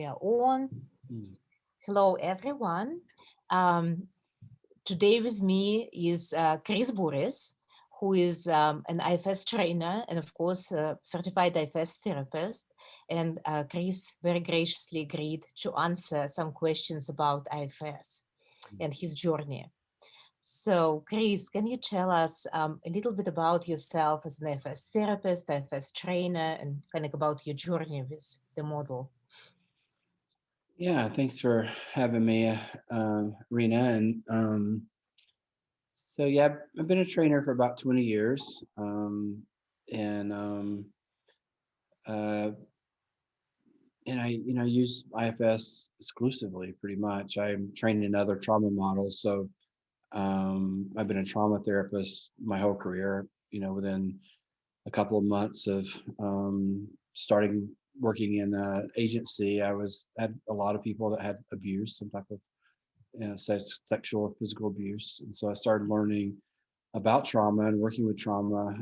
are on. Hello, everyone. Today with me is Крис Бурис, who is an IFS trainer and, of course, a certified IFS therapist. And Chris very graciously agreed to answer some questions about IFS and his journey. So, Chris, can you tell us a little bit about yourself as an IFS therapist, IFS trainer, and kind of about your journey with the model? Yeah, thanks for having me, Rena. And so, yeah, I've been a trainer for about 20 years. And uh, and I use IFS exclusively pretty much. I'm trained in other trauma models. So I've been a trauma therapist my whole career, within a couple of months of starting working in an agency, had a lot of people that had abuse, some type of sexual or physical abuse, and so I started learning about trauma and working with trauma.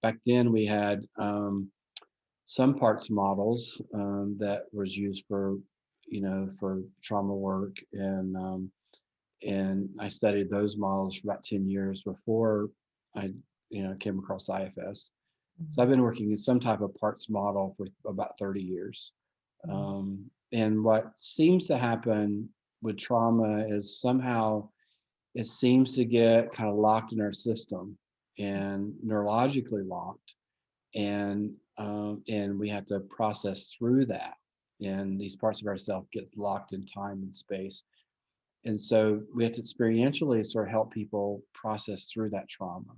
Back then, we had some parts models that was used for trauma work, and I studied those models for about 10 years before I came across IFS. So I've been working in some type of parts model for about 30 years. And what seems to happen with trauma is somehow it seems to get kind of locked in our system and neurologically locked. And we have to process through that. And these parts of ourselves gets locked in time and space. And so we have to experientially sort of help people process through that trauma.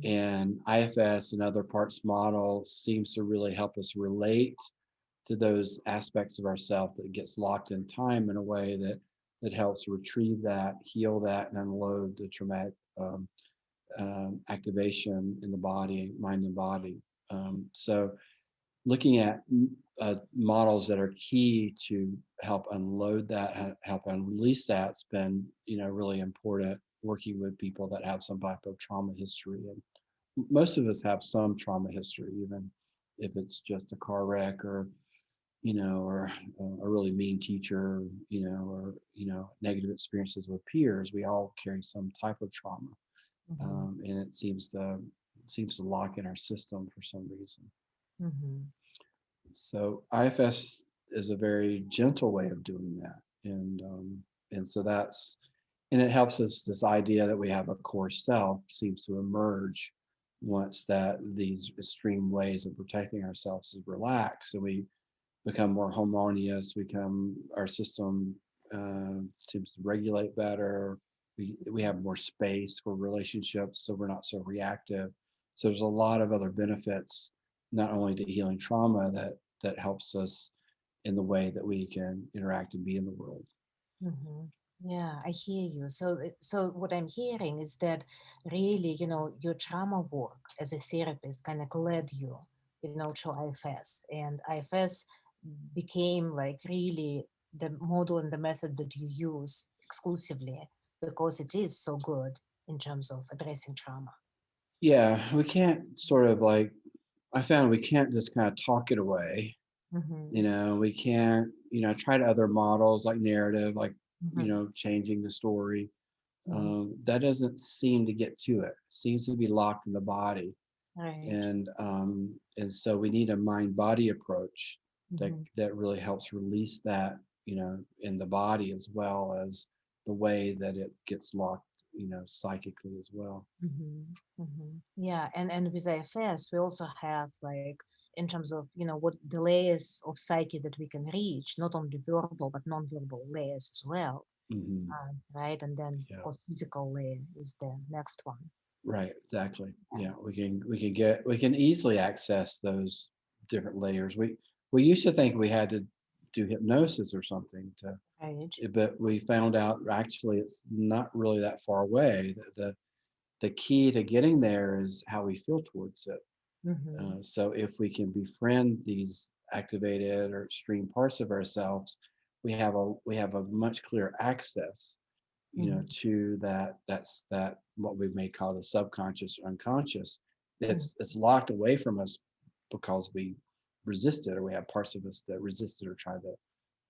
And IFS and other parts model seems to really help us relate to those aspects of ourselves that gets locked in time in a way that helps retrieve that, heal that, and unload the traumatic activation in the body, mind and body. So looking at models that are key to help unload that, help unrelease that, it's been really important working with people that have some type of trauma history. And most of us have some trauma history, even if it's just a car wreck or a really mean teacher, or negative experiences with peers. We all carry some type of trauma, and it seems to lock in our system for some reason. So IFS is a very gentle way of doing that, and so and it helps us. This idea that we have a core self seems to emerge once that these extreme ways of protecting ourselves is relaxed, and we become more harmonious. Our system seems to regulate better. We have more space for relationships, so we're not so reactive. So there's a lot of other benefits, not only to healing trauma, that helps us in the way that we can interact and be in the world. Yeah, I hear you. So what I'm hearing is that really, your trauma work as a therapist kind of led you, to IFS, and IFS became like really the model and the method that you use exclusively because it is so good in terms of addressing trauma. Yeah, we can't sort of I found we can't just kind of talk it away. We can't, I tried other models like narrative, changing the story. That doesn't seem to get to it. It seems to be locked in the body. Right. And so we need a mind-body approach that really helps release that, in the body as well as the way that it gets locked, psychically as well. Yeah, and with IFS, we also have in terms of what the layers of psyche that we can reach, not only verbal but non-verbal layers as well, right? And then of course physical layer is the next one. Right, exactly. Yeah, we can easily access those different layers. We used to think we had to do hypnosis or something but we found out actually it's not really that far away. The key to getting there is how we feel towards it. So if we can befriend these activated or extreme parts of ourselves, we have a much clearer access, to that what we may call the subconscious or unconscious. It's locked away from us because we resist it, or we have parts of us that resist it or try to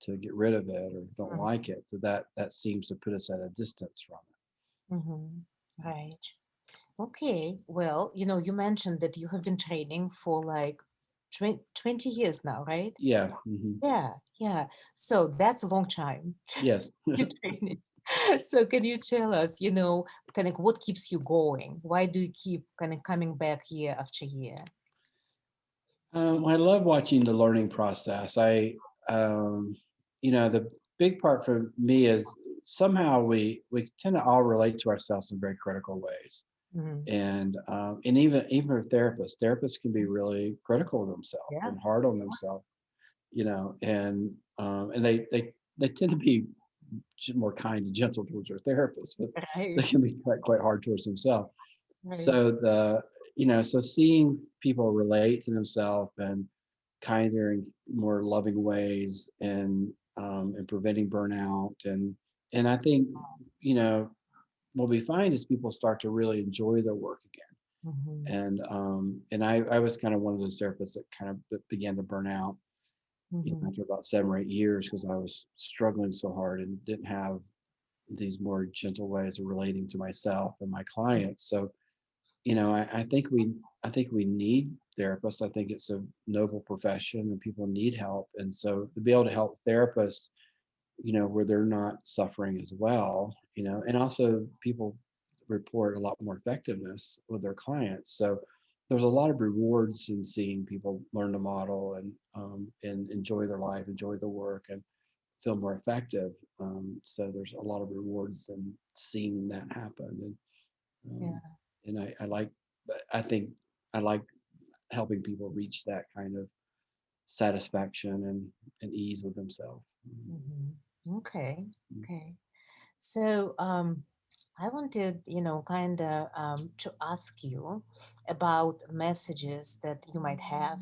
get rid of it or don't like it. So that seems to put us at a distance from it. Right. Okay. Well, you mentioned that you have been training for like 20 years now, right? Yeah. Yeah. Yeah. So that's a long time. Yes. You're training. So can you tell us, kind of what keeps you going? Why do you keep kind of coming back year after year? I love watching the learning process. Um, the big part for me is somehow we tend to all relate to ourselves in very critical ways, Mhm. and even for therapists can be really critical of themselves Yeah. and hard on themselves, and they tend to be more kind and gentle towards their therapists, but they Right. can be quite hard towards themselves. Right. So so seeing people relate to themselves and kinder and more loving ways, and preventing burnout, and I think you know what we find is people start to really enjoy their work Mhm. again, and I was kind of one of those therapists that kind of began to burn out, Mhm. after about 7 or 8 years, because I was struggling so hard and didn't have these more gentle ways of relating to myself and my clients. So I think we need therapists. I think it's a noble profession and people need help. And so to be able to help therapists, where they're not suffering as well, and also people report a lot more effectiveness with their clients. So there's a lot of rewards in seeing people learn to model and enjoy their life, enjoy their work, and feel more effective. So there's a lot of rewards in seeing that happen. Um, Yeah. and I like, I think I like helping people reach that kind of satisfaction and ease with themselves. Mhm. Okay. Okay. So, I wanted, kind of to ask you about messages that you might have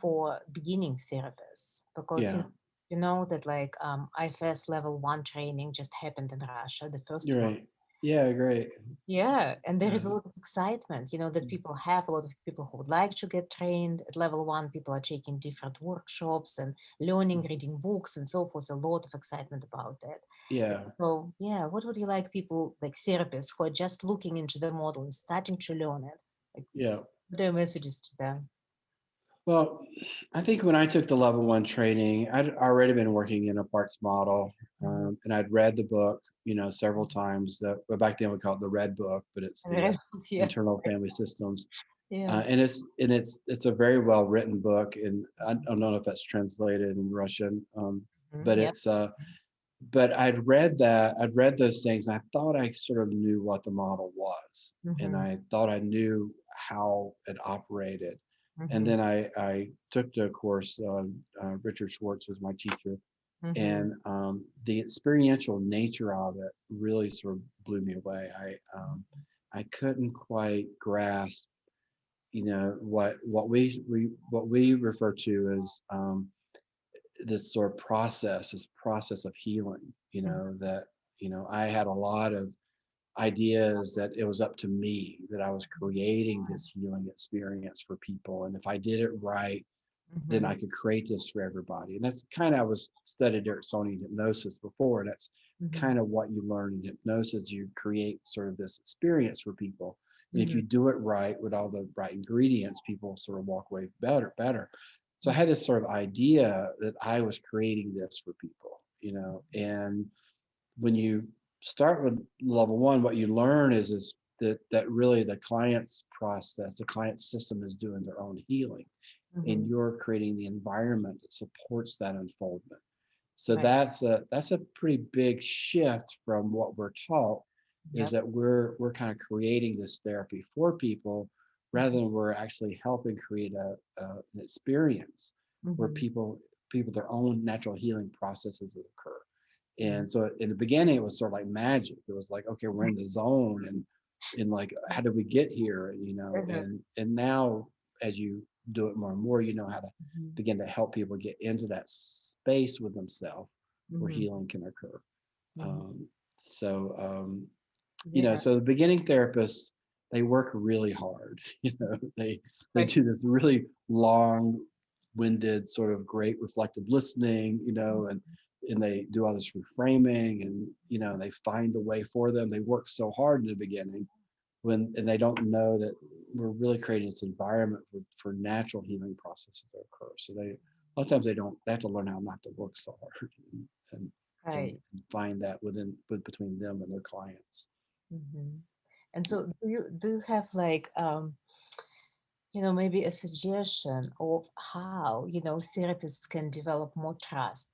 for beginning therapists, because Yeah, you know that like IFS level 1 training just happened in Russia, the first you're one. right. Yeah, great. Yeah, and there Yeah, is a lot of excitement, that people have, a lot of people who would like to get trained at level 1. People are taking different workshops and learning, reading books and so forth. A lot of excitement about that. yeah, So, yeah, what would you like people, like therapists, who are just looking into the model and starting to learn it? Like, yeah. what are your messages to them? Well, I think when I took the level one training, I'd already been working in a parts model, Mhm. and I'd read the book, several times. Well, back then we called it the Red Book, but it's the Yeah, Internal Family Systems. yeah. And it's a very well written book, and I don't know if that's translated in Russian, Mhm. but Yep. but I'd read those things, and I thought I sort of knew what the model was, and Mm-hmm. I thought I knew how it operated. And Mm-hmm. then I took the course. Richard Schwartz was my teacher, Mm-hmm. and the experiential nature of it really sort of blew me away. I couldn't quite grasp, what we refer to as this sort of this process of healing. That I had a lot of ideas that it was up to me, that I was creating this healing experience for people, and if I did it right, then Mm-hmm. I could create this for everybody. And that's kind of, I was studied Ericksonian hypnosis before, and that's Mm-hmm. kind of what you learn in hypnosis. You create sort of this experience for people. And if Mm-hmm. you do it right with all the right ingredients, people sort of walk away better. So I had this sort of idea that I was creating this for people, and when you start with level one, what you learn is that really the client's process, the client's system is doing their own healing, and Mm-hmm. you're creating the environment that supports that unfoldment. So Right. that's a pretty big shift from what we're taught, is Yep. that we're kind of creating this therapy for people, rather than we're actually helping create an experience where Mm-hmm. people their own natural healing processes that occur. Mm-hmm. And so in the beginning, it was sort of like magic. It was like, okay, we're in the zone, and like, how did we get here? And and now, as you do it more and more, you know how to Mm-hmm. begin to help people get into that space with themselves where Mm-hmm. healing can occur. Mm-hmm. Um, so Yeah. so the beginning therapists, they work really hard. They Right. do this really long winded sort of great reflective listening, and and they do all this reframing, and they find a way for them. They work so hard in the beginning and they don't know that we're really creating this environment for natural healing processes to occur. So a lot of times they have to learn how not to work so hard and, Right. and find that between them and their clients. Mm-hmm. And so do you have like maybe a suggestion of how, therapists can develop more trust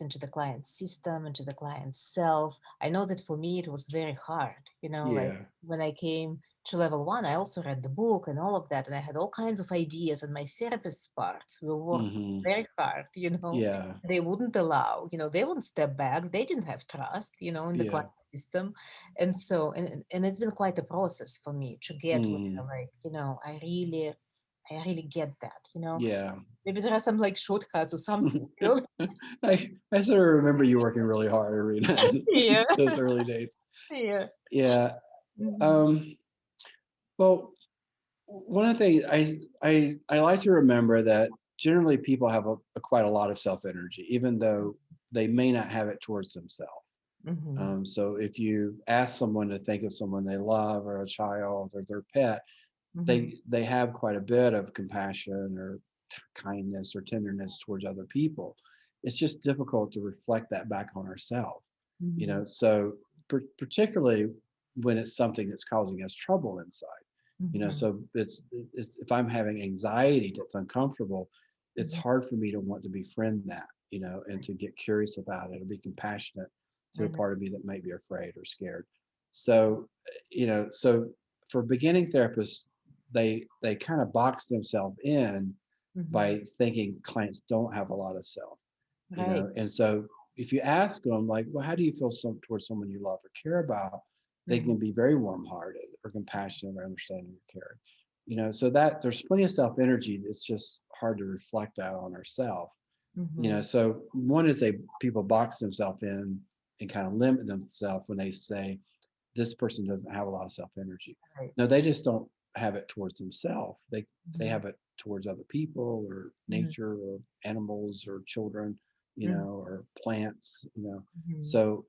into the client's system, into the client's self. I know that for me, it was very hard, like Yeah. when I came to level 1, I also read the book and all of that. And I had all kinds of ideas, and my therapist's parts were working Hmm. very hard, Yeah. they wouldn't allow, they wouldn't step back. They didn't have trust, in the Yeah. client system. And so, and it's been quite a process for me to get Hmm. where, like, I really get that, Yeah. maybe there are some like shortcuts or something. I sort of remember you working really hard, Irina, in Yeah. those early days. Yeah. Yeah. Mhm. Um, well, one of the things I like to remember that generally people have quite a lot of self energy, even though they may not have it towards themselves. Mhm. So if you ask someone to think of someone they love, or a child, or their pet, Mhm. they have quite a bit of compassion or kindness or tenderness towards other people. It's just difficult to reflect that back on ourselves. Mhm. So particularly when it's something that's causing us trouble inside. Mhm. So it's if I'm having anxiety that's uncomfortable, it's Mhm. hard for me to want to befriend that, and to get curious about it or be compassionate to the Mhm. part of me that might be afraid or scared. So, so for beginning therapists, they kind of box themselves in Mhm. by thinking clients don't have a lot of self, Right. and so if you ask them, like, well, how do you feel towards someone you love or care about, they Mhm. can be very warm-hearted or compassionate or understanding or caring. So that there's plenty of self energy. It's just hard to reflect out on ourselves. Mhm. So one is people box themselves in and kind of limit themselves when they say this person doesn't have a lot of self energy. Right. No, they just don't have it towards themselves. They Mhm. have it towards other people or Mhm. nature or animals or children, Mhm. or plants. Mhm. So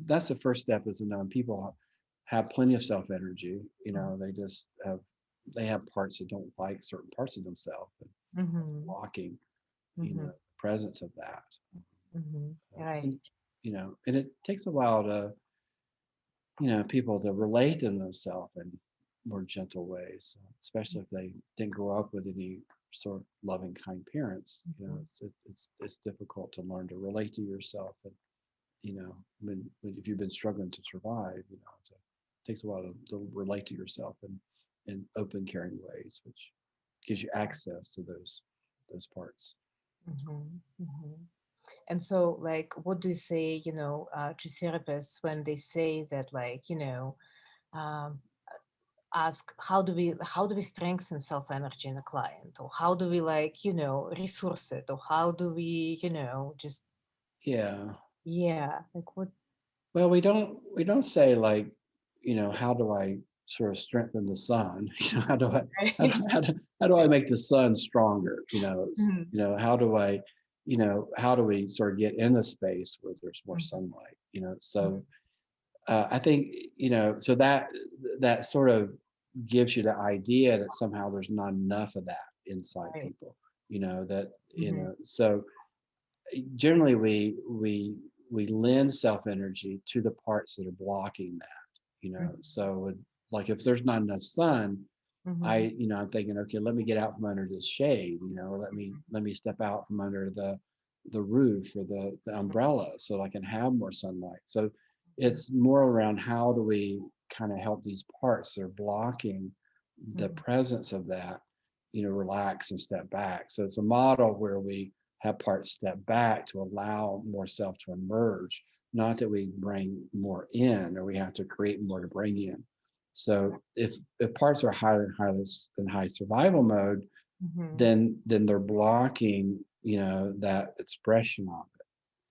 that's the first step, is to know people have plenty of self energy. They have parts that don't like certain parts of themselves, and that's Mhm. blocking, Mhm. presence of that. Mhm. And, Right. and it takes a while to people to relate to themselves in more gentle ways, especially if they didn't grow up with any sort of loving, kind parents. Mhm. It's difficult to learn to relate to yourself, and if you've been struggling to survive, it takes a while to relate to yourself in open, caring ways, which gives you access to those parts. Mhm. Mhm. And so, like, what do you say, to therapists when they say that, like, um, ask how do we strengthen self energy in a client, or how do we, like, resource it, or how do we, just Yeah. yeah, like what? Well, we don't say, like, how do I sort of strengthen the sun? How do I how Right. do, how do, how do I make the sun stronger? Mhm. How do we sort of get in the space where there's more Mhm. sunlight? So I think, so that sort of gives you the idea that somehow there's not enough of that inside Right. people. That Mhm. so generally we lend self energy to the parts that are blocking that. Mhm. Like if there's not enough sun, Mhm. I'm thinking, okay, let me get out from under this shade, or let me step out from under the roof or the umbrella so I can have more sunlight. So it's more around how do we kind of help these parts that are blocking the Mhm. presence of that, relax and step back. So it's a model where we have parts step back to allow more self to emerge, not that we bring more in or we have to create more to bring in. So if parts are highly in high survival mode, Mhm. then they're blocking, that expression of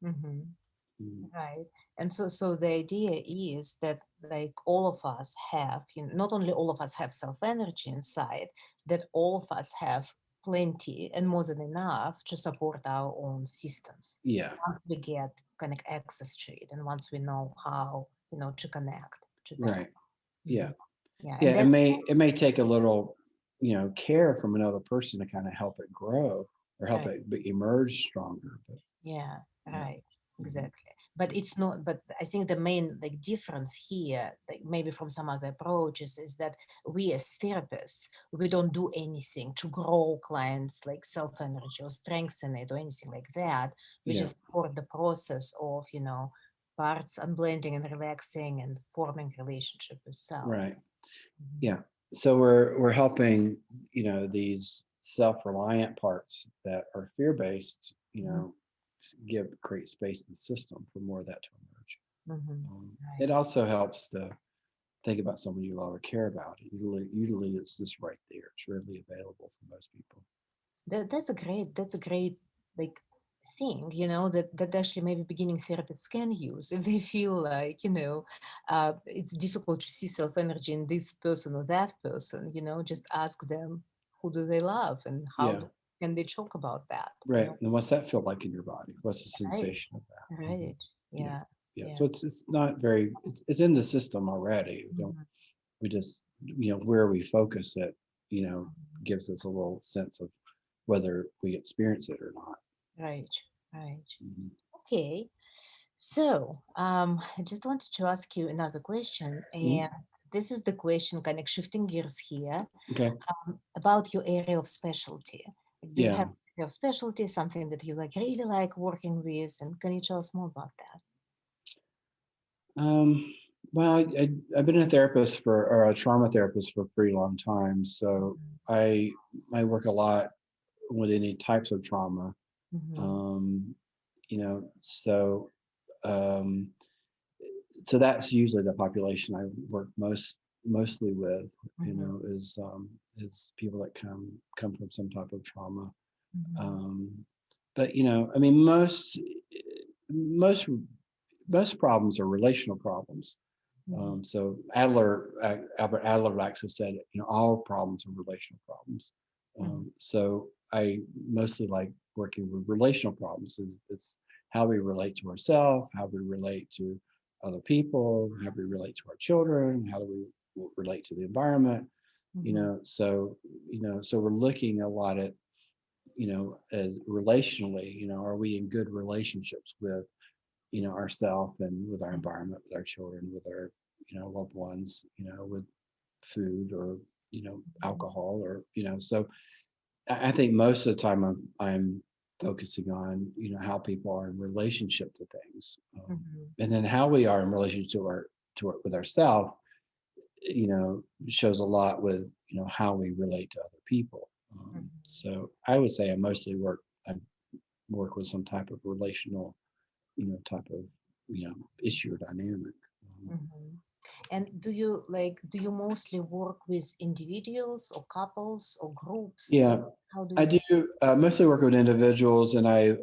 Mhm. it. Mm. Right. And so the idea is that, like, all of us have, not only all of us have self energy inside, that all of us have plenty and more than enough to support our own systems. Yeah. Once we get kind of access to it, and once we know how, to connect to that. Right. Yeah. Yeah. Yeah. And It may take a little, care from another person to kind of help it grow or help Right. it emerge stronger. But yeah, yeah. right. Exactly. But it's not, but I think the main difference here, maybe from some other approaches, is that we as therapists, we don't do anything to grow clients like self energy or strengthen it or anything like that. We Yeah. just support the process of, parts unblending and relaxing and forming relationship with self. Right. Yeah. So we're helping, these self-reliant parts that are fear-based, create space in the system for more of that to emerge. Right. It also helps to think about someone you love or care about. Usually it's just right there. It's readily available for most people. That's a great like thing, that actually maybe beginning therapists can use if they feel like, it's difficult to see self energy in this person or that person, just ask them who do they love and how Yeah. can they talk about that. Right. And what's that feel like in your body? What's the sensation of that? Right. Yeah. Yeah. So it's not very, it's in the system already. We just, where we focus it, gives us a little sense of whether we experience it or not. Right. Okay. So I just wanted to ask you another question, and this is the question kind of shifting gears here. Okay. About your area of specialty. Do you Yeah. have an area of specialty, something that you really like working with, and can you tell us more about that? Well, I've been a therapist or a trauma therapist for a pretty long time. So I work a lot with any types of trauma. So so that's usually the population I work mostly with, is people that come from some type of trauma. But I mean, most problems are relational problems. So Albert Adler likes to say that all problems are relational problems. So I mostly like working with relational problems. It's how we relate to ourselves, how we relate to other people, how we relate to our children, how do we relate to the environment. So we're looking a lot at as relationally, are we in good relationships with ourselves and with our environment, with our children, with our loved ones, with food or alcohol or so I think most of the time I'm focusing on how people are in relationship to things, and then how we are in relationship with ourselves shows a lot with how we relate to other people. So I would say I work with some type of relational type of issue or dynamic. And do you mostly work with individuals or couples or groups? Yeah, How do I do mostly work with individuals, and I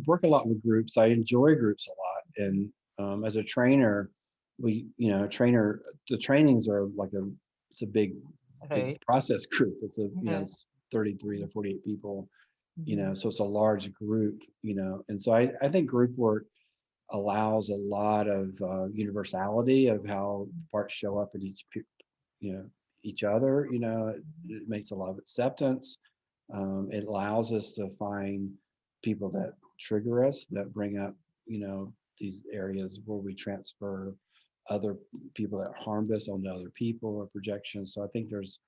work a lot with groups. I enjoy groups a lot, and as a trainer, the trainings are it's a big process group. It's it's 33 to 48 people, so it's a large group, and so I think group work allows a lot of universality of how parts show up in each other. It makes a lot of acceptance. It allows us to find people that trigger us, that bring up these areas where we transfer other people that harmed us onto other people or projections. So I think there's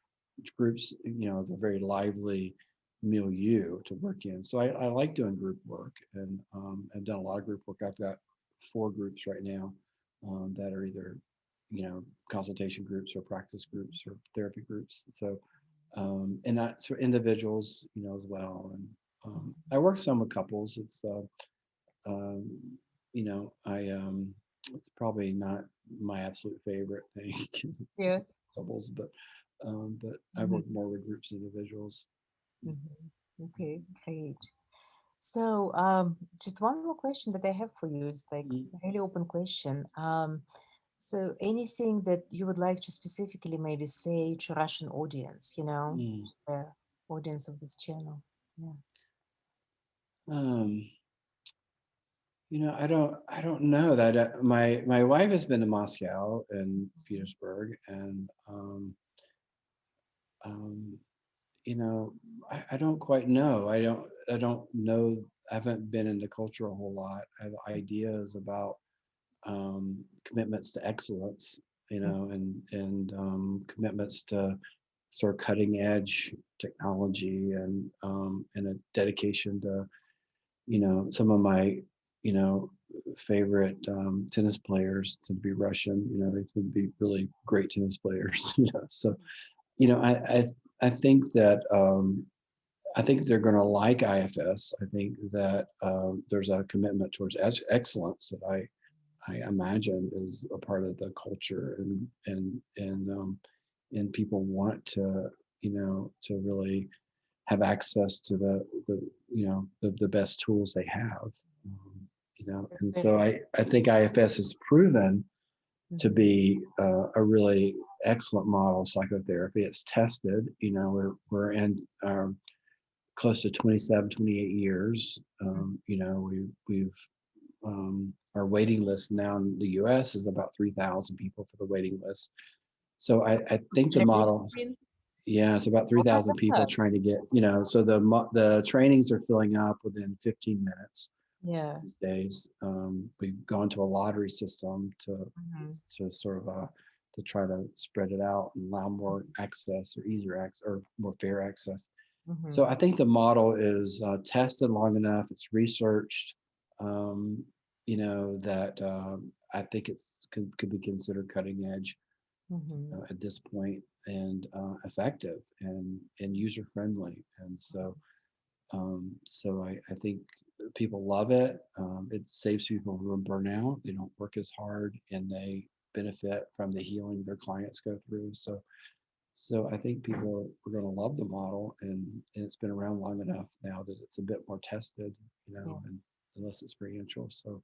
groups, it's a very lively milieu to work in. So I like doing group work, and I've done a lot of group work. I've got 4 groups right now that are either consultation groups or practice groups or therapy groups. So and that's for individuals as well. And I work some with couples. It's it's probably not my absolute favorite thing because it's couples, but I work more with groups and individuals. Okay, great. So just one more question that I have for you is a really open question. So anything that you would like to specifically maybe say to Russian audience, audience of this channel? Yeah. I don't know that my wife has been to Moscow and Petersburg, and I don't quite know. I don't know. I haven't been in the culture a whole lot. I have ideas about commitments to excellence, and commitments to sort of cutting edge technology, and a dedication to, some of my, favorite tennis players to be Russian. They could be really great tennis players. So, I think that I think they're going to like IFS. I think that there's a commitment towards excellence that I imagine is a part of the culture, and people want to, to really have access to the best tools they have, and so I think IFS has proven to be a really excellent model of psychotherapy. It's tested. We're in close to 27, 28 years. We've our waiting list now in the US is about 3,000 people for the waiting list. So I think the model, yeah, it's about 3,000 people trying to get, so the trainings are filling up within 15 minutes. Yeah. These days, we've gone to a lottery system to sort of to try to spread it out and allow more access, or easier access, or more fair access. So I think the model is tested long enough. It's researched, that I think could be considered cutting edge at this point, and effective, and user friendly. And so I think people love it. It saves people from burnout. They don't work as hard, and they benefit from the healing their clients go through. So I think people are going to love the model, and it's been around long enough now that it's a bit more tested, and less experiential. So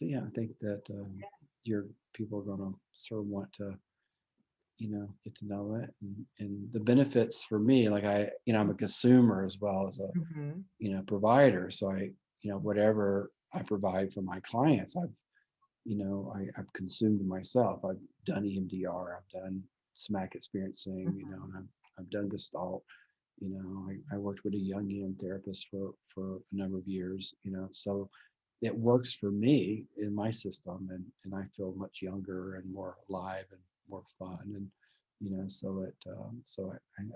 yeah, I think that your people are going to sort of want to, get to know it, and the benefits for me, like I'm a consumer as well as a, provider. So whatever I provide for my clients, I've consumed myself. I've done EMDR, I've done SMAC experiencing, and I've done Gestalt. I worked with a Jungian therapist for a number of years. So it works for me in my system, and I feel much younger and more alive and more fun, and so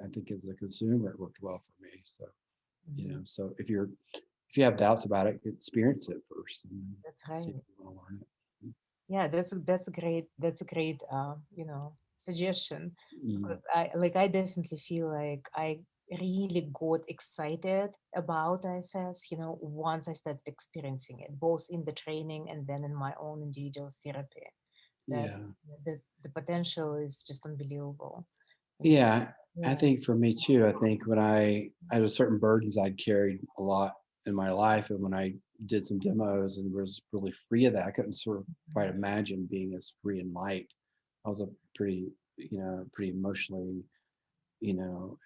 I think as a consumer it worked well for me. So so if you have doubts about it, experience it first, and That's see right. if you want to learn it. Yeah, that's a great suggestion, Mm. because I definitely feel like I really got excited about IFS, once I started experiencing it, both in the training and then in my own individual therapy. That Yeah. the potential is just unbelievable. Yeah, I Yeah. think for me too. I think when I had a certain burdens I'd carried a lot in my life, and when I did some demos and was really free of that, I couldn't sort of quite imagine being as free and light. I was a pretty, pretty emotionally, you know,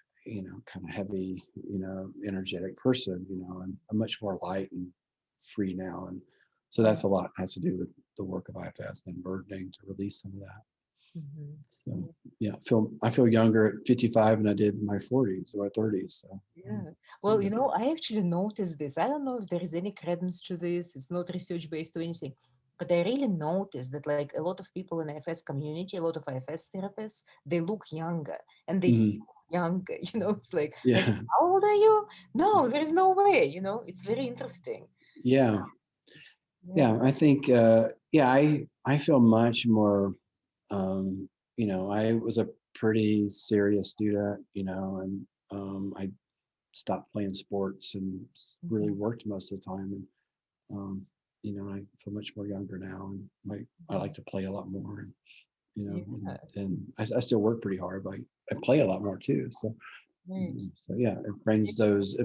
kind of heavy, energetic person. I'm much more light and free now, and so that's a lot has to do with the work of IFS and burdening to release some of that. So yeah, I feel younger at 55 than I did in my 40s or 30s. So Yeah. Well, I actually noticed this. I don't know if there is any credence to this. It's not research based or anything, but I really noticed that like a lot of people in the IFS community, a lot of IFS therapists, they look younger and they feel younger. It's like, yeah, how old are you? No, there is no way. It's very interesting. yeah, yeah. I think I feel much more. I was a pretty serious student, and I stopped playing sports and really worked most of the time. And I feel much more younger now, and I like to play a lot more. And and I still work pretty hard, but I play a lot more too. So so yeah, it brings those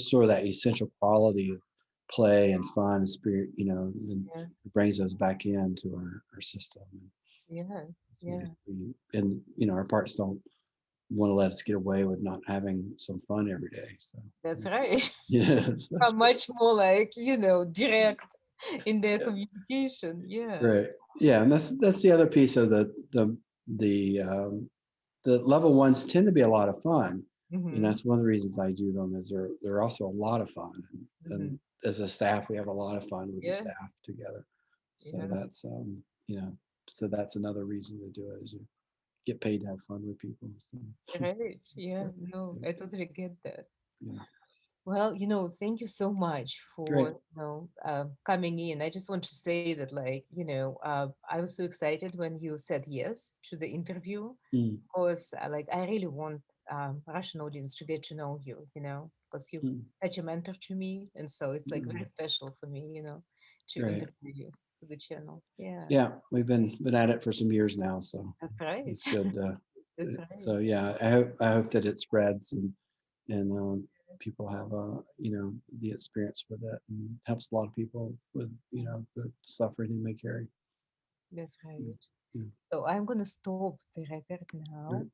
sort of that essential quality of play and fun and spirit, and it brings those back into our system. Yeah. Yeah. And our parts don't want to let us get away with not having some fun every day. So That's right. yeah, so, Are much more like, direct in their yeah, communication. Yeah. right. Yeah, and that's the other piece of the level ones tend to be a lot of fun. And Mm-hmm. that's one of the reasons I do them is they're also a lot of fun. Mm-hmm. And as a staff, we have a lot of fun with the Yeah. staff together. So Yeah. that's so that's another reason to do it is you get paid to have fun with people. So, Right. Yeah. so, No, I totally get that. yeah, Well, thank you so much for, great. coming in. I just want to say that, like, I was so excited when you said yes to the interview, Mm, because, like, I really want Russian audience to get to know you, because you're mm, such a mentor to me. And so it's like very mm, special for me, to great. interview you for the channel. Yeah, Yeah, we've been at it for some years now, so that's right. it's good. That's right. So yeah, I hope that it spreads and people have the experience with it and helps a lot of people with the suffering they may carry. That's Mm, right. yeah, So I'm gonna stop the record now. right.